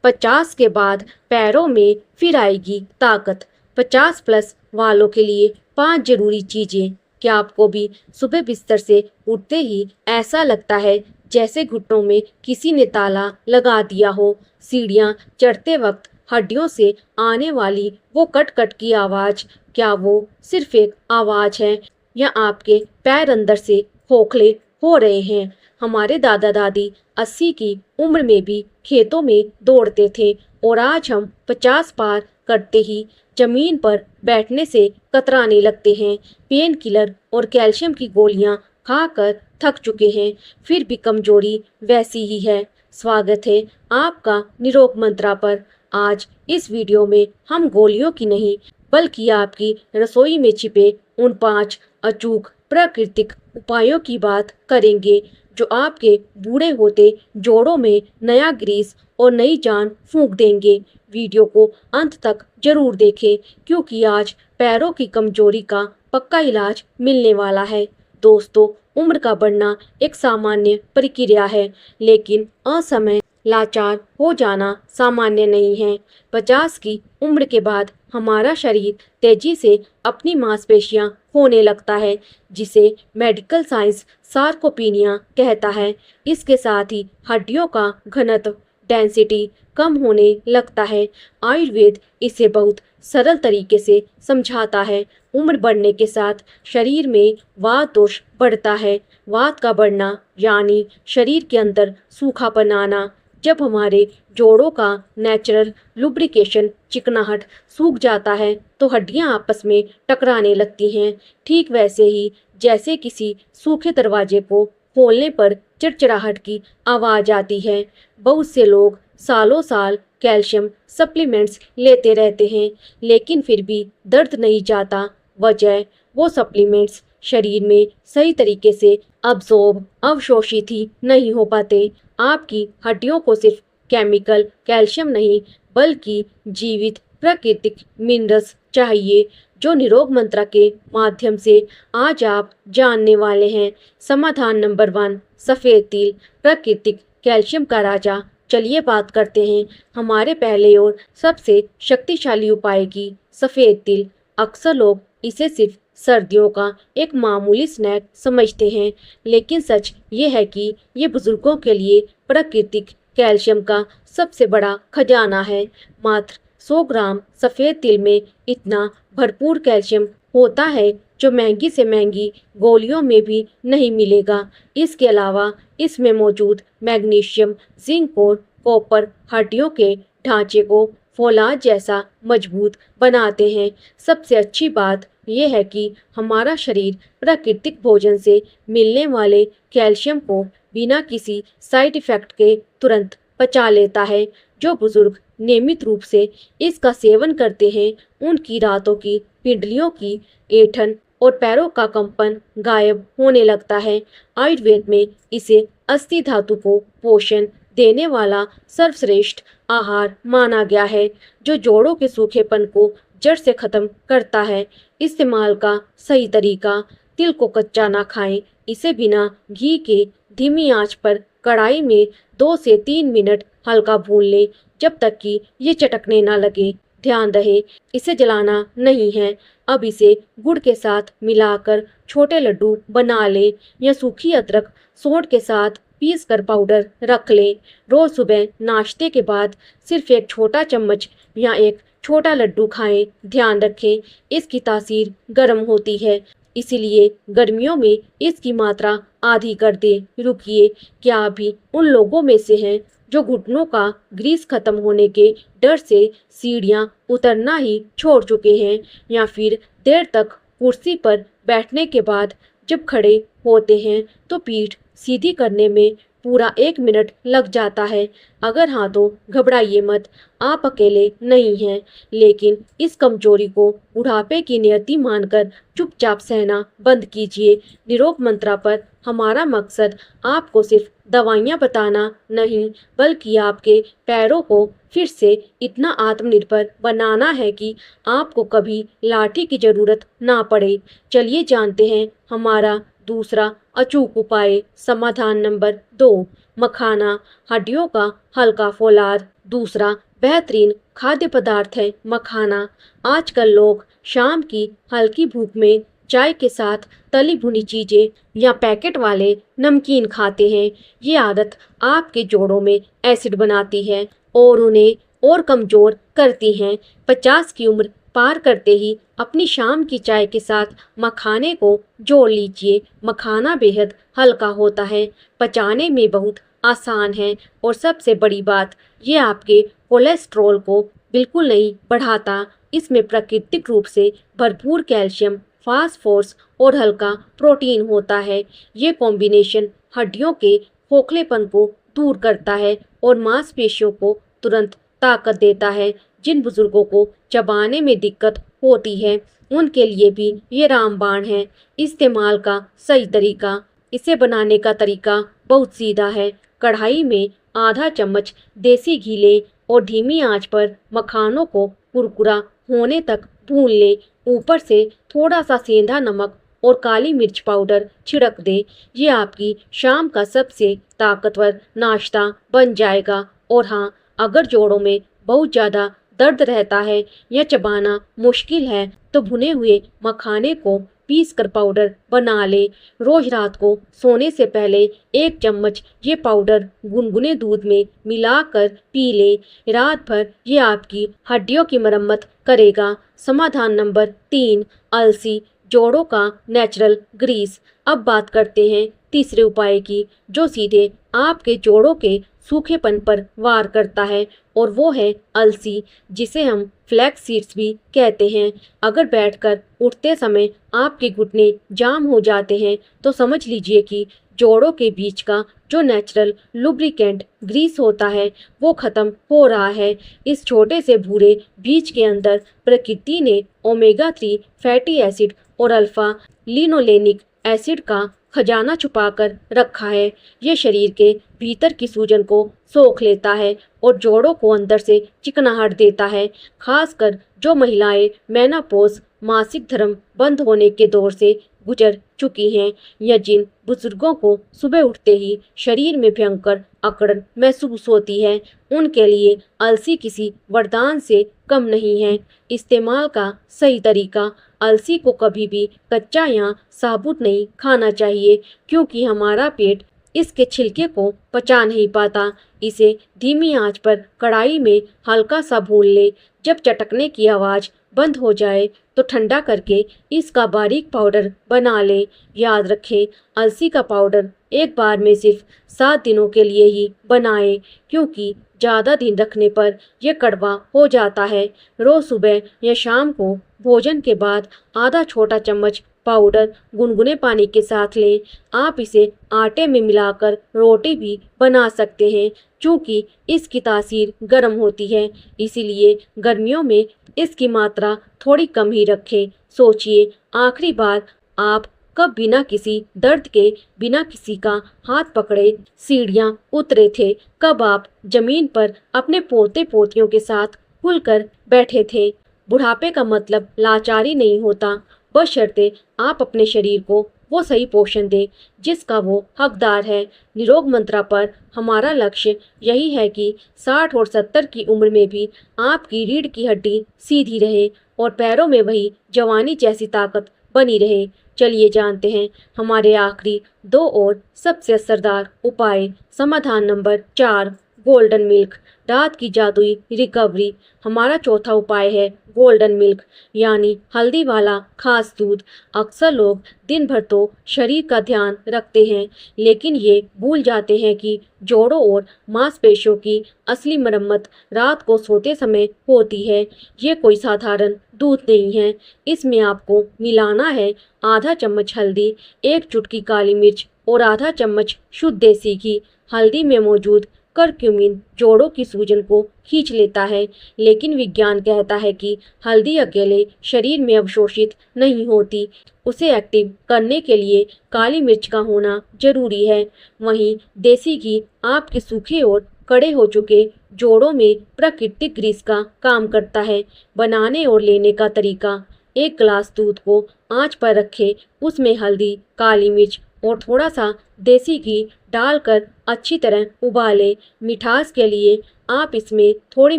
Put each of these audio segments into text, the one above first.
50 के बाद पैरों में फिर आएगी ताकत। 50+ वालों के लिए 5 जरूरी चीजें। क्या आपको भी सुबह बिस्तर से उठते ही ऐसा लगता है जैसे घुटनों में किसी ने ताला लगा दिया हो? सीढ़ियाँ चढ़ते वक्त हड्डियों से आने वाली वो कट कट की आवाज, क्या वो सिर्फ एक आवाज है या आपके पैर अंदर से खोखले हो रहे हैं? हमारे दादा दादी 80 की उम्र में भी खेतों में दौड़ते थे और आज हम 50 पार करते ही जमीन पर बैठने से कतराने लगते हैं। पेन किलर और कैल्शियम की गोलियां खाकर थक चुके हैं, फिर भी कमजोरी वैसी ही है। स्वागत है आपका निरोग मंत्रा पर। आज इस वीडियो में हम गोलियों की नहीं बल्कि आपकी रसोई में छिपे उन 5 अचूक प्राकृतिक उपायों की बात करेंगे जो आपके बूढ़े होते जोड़ों में नया ग्रीस और नई जान फूंक देंगे। वीडियो को अंत तक जरूर देखें क्योंकि आज पैरों की कमजोरी का पक्का इलाज मिलने वाला है। दोस्तों, उम्र का बढ़ना एक सामान्य प्रक्रिया है, लेकिन असमय लाचार हो जाना सामान्य नहीं है। 50 की उम्र के बाद हमारा शरीर तेजी से अपनी मांसपेशियां खोने लगता है, जिसे मेडिकल साइंस सार्कोपीनिया कहता है। इसके साथ ही हड्डियों का घनत्व डेंसिटी कम होने लगता है। आयुर्वेद इसे बहुत सरल तरीके से समझाता है। उम्र बढ़ने के साथ शरीर में वात दोष बढ़ता है। वात का बढ़ना यानी शरीर के अंदर सूखापन आना। जब हमारे जोड़ों का नेचुरल लुब्रिकेशन चिकनाहट सूख जाता है तो हड्डियां आपस में टकराने लगती हैं, ठीक वैसे ही जैसे किसी सूखे दरवाजे को खोलने पर चिड़चिड़ाहट की आवाज आती है। बहुत से लोग सालों साल कैल्शियम सप्लीमेंट्स लेते रहते हैं, लेकिन फिर भी दर्द नहीं जाता। वजह, वो सप्लीमेंट्स शरीर में सही तरीके से अवशोषित ही नहीं हो पाते। आपकी हड्डियों को सिर्फ केमिकल कैल्शियम नहीं बल्कि जीवित प्राकृतिक मिनरल्स चाहिए, जो निरोग मंत्रा के माध्यम से आज आप जानने वाले हैं। समाधान नंबर 1, सफ़ेद तिल, प्राकृतिक कैल्शियम का राजा। चलिए बात करते हैं हमारे पहले और सबसे शक्तिशाली उपाय की, सफ़ेद तिल। अक्सर लोग इसे सिर्फ सर्दियों का एक मामूली स्नैक समझते हैं, लेकिन सच ये है कि ये बुजुर्गों के लिए प्राकृतिक कैल्शियम का सबसे बड़ा खजाना है। मात्र 100 ग्राम सफ़ेद तिल में इतना भरपूर कैल्शियम होता है जो महंगी से महंगी गोलियों में भी नहीं मिलेगा। इसके अलावा इसमें मौजूद मैग्नीशियम, जिंक और कॉपर हड्डियों के ढांचे को फौलाद जैसा मजबूत बनाते हैं। सबसे अच्छी बात यह है कि हमारा शरीर प्राकृतिक भोजन से मिलने वाले कैल्शियम को बिना किसी साइड इफेक्ट के तुरंत पचा लेता है। जो बुजुर्ग नियमित रूप से इसका सेवन करते हैं उनकी रातों की पिंडलियों की ऐंठन और पैरों का कंपन गायब होने लगता है। आयुर्वेद में इसे अस्थि धातु को पोषण देने वाला सर्वश्रेष्ठ आहार माना गया है, जो जोड़ों के सूखेपन को जड़ से खत्म करता है। इस्तेमाल का सही तरीका, तिल को कच्चा ना खाएं। इसे बिना घी के धीमी आंच पर कढ़ाई में 2 से 3 मिनट हल्का भून लें जब तक कि ये चटकने ना लगे। ध्यान रहे इसे जलाना नहीं है। अब इसे गुड़ के साथ मिलाकर छोटे लड्डू बना लें या सूखी अदरक सौंठ के साथ पीस कर पाउडर रख लें। रोज सुबह नाश्ते के बाद सिर्फ एक छोटा चम्मच या एक छोटा लड्डू खाएं। ध्यान रखें इसकी तासीर गर्म होती है, इसीलिए गर्मियों में इसकी मात्रा आधी कर दें। रुकिए, क्या अभी उन लोगों में से हैं जो घुटनों का ग्रीस खत्म होने के डर से सीढ़ियां उतरना ही छोड़ चुके हैं, या फिर देर तक कुर्सी पर बैठने के बाद जब खड़े होते हैं तो पीठ सीधी करने में पूरा 1 मिनट लग जाता है? अगर हाँ तो घबराइए मत, आप अकेले नहीं हैं। लेकिन इस कमजोरी को बुढ़ापे की नियति मानकर चुपचाप सहना बंद कीजिए। निरोग मंत्रा पर हमारा मकसद आपको सिर्फ दवाइयाँ बताना नहीं बल्कि आपके पैरों को फिर से इतना आत्मनिर्भर बनाना है कि आपको कभी लाठी की जरूरत ना पड़े। चलिए जानते हैं हमारा दूसरा अचूक उपाय। समाधान नंबर 2, मखाना हड्डियों का हल्का फौलाद। दूसरा बेहतरीन खाद्य पदार्थ है मखाना। आजकल लोग शाम की हल्की भूख में चाय के साथ तली भुनी चीजें या पैकेट वाले नमकीन खाते हैं। ये आदत आपके जोड़ों में एसिड बनाती है और उन्हें और कमजोर करती हैं। 50 की उम्र पार करते ही अपनी शाम की चाय के साथ मखाने को जोड़ लीजिए। मखाना बेहद हल्का होता है, पचाने में बहुत आसान है और सबसे बड़ी बात, ये आपके कोलेस्ट्रॉल को बिल्कुल नहीं बढ़ाता। इसमें प्राकृतिक रूप से भरपूर कैल्शियम, फास्फोरस और हल्का प्रोटीन होता है। ये कॉम्बिनेशन हड्डियों के खोखलेपन को दूर करता है और मांसपेशियों को तुरंत ताकत देता है। जिन बुजुर्गों को चबाने में दिक्कत होती है उनके लिए भी ये रामबाण है। इस्तेमाल का सही तरीका। इसे बनाने का तरीका बहुत सीधा है। कढ़ाई में आधा चम्मच देसी घी लें और धीमी आंच पर मखानों को कुरकुरा होने तक भून लें। ऊपर से थोड़ा सा सेंधा नमक और काली मिर्च पाउडर छिड़क दें। ये आपकी शाम का सबसे ताकतवर नाश्ता बन जाएगा। और हाँ, अगर जोड़ों में बहुत ज़्यादा दर्द रहता है या चबाना मुश्किल है तो भुने हुए मखाने को पीस कर पाउडर बना ले। रोज रात को सोने से पहले 1 चम्मच ये पाउडर गुनगुने दूध में मिलाकर पी ले। रात भर ये आपकी हड्डियों की मरम्मत करेगा। समाधान नंबर 3, अलसी जोड़ों का नेचुरल ग्रीस। अब बात करते हैं तीसरे उपाय की, जो सीधे आपके जोड़ों के सूखेपन पर वार करता है और वो है अलसी, जिसे हम फ्लैक्स सीड्स भी कहते हैं। अगर बैठकर उठते समय आपके घुटने जाम हो जाते हैं तो समझ लीजिए कि जोड़ों के बीच का जो नेचुरल लुब्रिकेंट ग्रीस होता है वो खत्म हो रहा है। इस छोटे से भूरे बीज के अंदर प्रकृति ने ओमेगा 3 फैटी एसिड और अल्फा लिनोलेनिक एसिड का खजाना छुपाकर रखा है। ये शरीर के भीतर की सूजन को सोख लेता है और जोड़ों को अंदर से चिकनाहट देता है। खासकर जो महिलाएं मेनोपॉज मासिक धर्म बंद होने के दौर से गुजर चुकी हैं या जिन बुजुर्गों को सुबह उठते ही शरीर में भयंकर अकड़न महसूस होती है, उनके लिए अलसी किसी वरदान से कम नहीं है। इस्तेमाल का सही तरीका। अलसी को कभी भी कच्चा या साबुत नहीं खाना चाहिए क्योंकि हमारा पेट इसके छिलके को पचा नहीं पाता। इसे धीमी आंच पर कढ़ाई में हल्का सा भून ले। जब चटकने की आवाज़ बंद हो जाए तो ठंडा करके इसका बारीक पाउडर बना ले। याद रखें, अलसी का पाउडर एक बार में सिर्फ 7 दिनों के लिए ही बनाएं क्योंकि ज़्यादा दिन रखने पर यह कड़वा हो जाता है। रोज़ सुबह या शाम को भोजन के बाद आधा छोटा चम्मच पाउडर गुनगुने पानी के साथ लें। आप इसे आटे में मिलाकर रोटी भी बना सकते हैं। चूँकि इसकी तासीर गर्म होती है इसीलिए गर्मियों में इसकी मात्रा थोड़ी कम ही रखें। सोचिए, आखिरी बार आप कब बिना किसी दर्द के, बिना किसी का हाथ पकड़े सीढ़ियाँ उतरे थे? कब आप जमीन पर अपने पोते पोतियों के साथ खुलकर बैठे थे? बुढ़ापे का मतलब लाचारी नहीं होता, बशर्ते आप अपने शरीर को वो सही पोषण दें जिसका वो हकदार है। निरोग मंत्रा पर हमारा लक्ष्य यही है कि 60 और 70 की उम्र में भी आपकी रीढ़ की हड्डी सीधी रहे और पैरों में वही जवानी जैसी ताकत बनी रहे। चलिए जानते हैं हमारे आखिरी 2 और सबसे असरदार उपाय। समाधान नंबर 4, गोल्डन मिल्क, रात की जादुई रिकवरी। हमारा चौथा उपाय है गोल्डन मिल्क यानी हल्दी वाला खास दूध। अक्सर लोग दिन भर तो शरीर का ध्यान रखते हैं लेकिन ये भूल जाते हैं कि जोड़ों और मांसपेशियों की असली मरम्मत रात को सोते समय होती है। ये कोई साधारण दूध नहीं है। इसमें आपको मिलाना है आधा चम्मच हल्दी, 1 चुटकी काली मिर्च और आधा चम्मच शुद्ध देसी घी। हल्दी में मौजूद करक्यूमिन जोड़ों की सूजन को खींच लेता है लेकिन विज्ञान कहता है कि हल्दी अकेले शरीर में अवशोषित नहीं होती, उसे एक्टिव करने के लिए काली मिर्च का होना जरूरी है। वहीं देसी घी आपके सूखे और कड़े हो चुके जोड़ों में प्राकृतिक ग्रीस का काम करता है। बनाने और लेने का तरीका। 1 गिलास दूध को आंच पर रखें, उसमें हल्दी, काली मिर्च और थोड़ा सा देसी घी डालकर अच्छी तरह उबालें। मिठास के लिए आप इसमें थोड़ी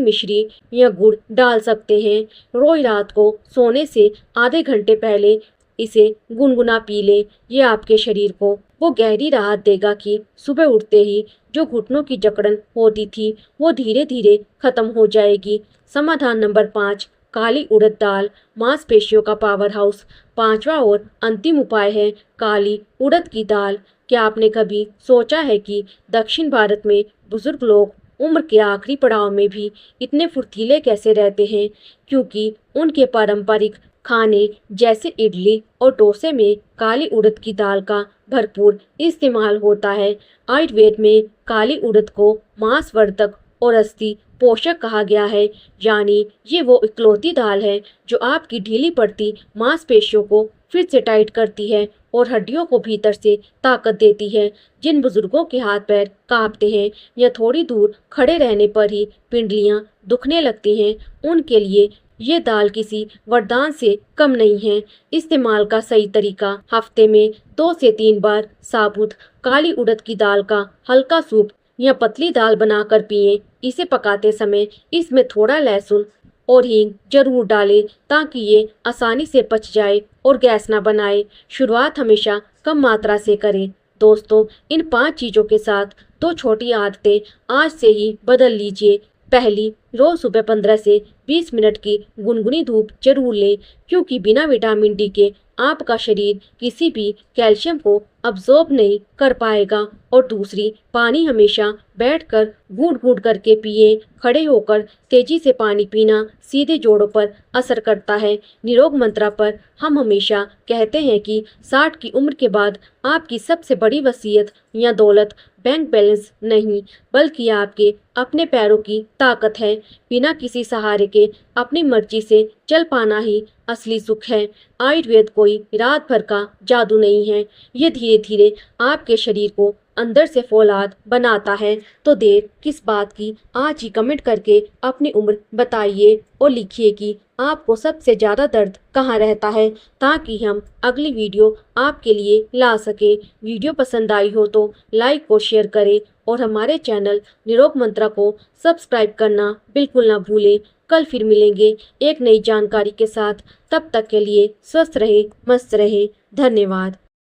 मिश्री या गुड़ डाल सकते हैं। रोज रात को सोने से आधे घंटे पहले इसे गुनगुना पी लें। ये आपके शरीर को वो गहरी राहत देगा कि सुबह उठते ही जो घुटनों की जकड़न होती थी वो धीरे धीरे खत्म हो जाएगी। समाधान नंबर 5, काली उड़द दाल, मांसपेशियों का पावर हाउस। पांचवा और अंतिम उपाय है काली उड़द की दाल। क्या आपने कभी सोचा है कि दक्षिण भारत में बुजुर्ग लोग उम्र के आखिरी पड़ाव में भी इतने फुर्तीले कैसे रहते हैं? क्योंकि उनके पारंपरिक खाने जैसे इडली और डोसे में काली उड़द की दाल का भरपूर इस्तेमाल होता है। आयुर्वेद में काली उड़द को मांसवर्धक और अस्थि पोषक कहा गया है, यानी ये वो इकलौती दाल है जो आपकी ढीली पड़ती मांसपेशियों को फिर से टाइट करती है और हड्डियों को भीतर से ताकत देती है। जिन बुजुर्गों के हाथ पैर कांपते हैं या थोड़ी दूर खड़े रहने पर ही पिंडलियां दुखने लगती हैं, उनके लिए ये दाल किसी वरदान से कम नहीं है। इस्तेमाल का सही तरीका: हफ्ते में 2 से 3 बार साबुत काली उड़द की दाल का हल्का सूप या पतली दाल बनाकर पिएं। इसे पकाते समय इसमें थोड़ा लहसुन और हींग जरूर डालें ताकि ये आसानी से पच जाए और गैस ना बनाए। शुरुआत हमेशा कम मात्रा से करें। दोस्तों, इन 5 चीज़ों के साथ 2 छोटी आदतें आज से ही बदल लीजिए। पहली, रोज सुबह 15 से 20 मिनट की गुनगुनी धूप जरूर लें, क्योंकि बिना विटामिन डी के आपका शरीर किसी भी कैल्शियम को अब्जॉर्ब नहीं कर पाएगा। और दूसरी, पानी हमेशा बैठकर घूंट घूंट करके पिए। खड़े होकर तेजी से पानी पीना सीधे जोड़ों पर असर करता है। निरोग मंत्रा पर हम हमेशा कहते हैं कि 60 की उम्र के बाद आपकी सबसे बड़ी वसीयत या दौलत बैंक बैलेंस नहीं, बल्कि आपके अपने पैरों की ताकत है। बिना किसी सहारे के अपनी मर्जी से चल पाना ही असली सुख है। आयुर्वेद कोई रात भर का जादू नहीं है, ये धीरे धीरे आपके शरीर को अंदर से फौलाद बनाता है। तो देर किस बात की, आज ही कमेंट करके अपनी उम्र बताइए और लिखिए कि आपको सबसे ज़्यादा दर्द कहाँ रहता है, ताकि हम अगली वीडियो आपके लिए ला सके। वीडियो पसंद आई हो तो लाइक और शेयर करें और हमारे चैनल निरोग मंत्रा को सब्सक्राइब करना बिल्कुल ना भूलें। कल फिर मिलेंगे एक नई जानकारी के साथ। तब तक के लिए स्वस्थ रहे, मस्त रहे। धन्यवाद।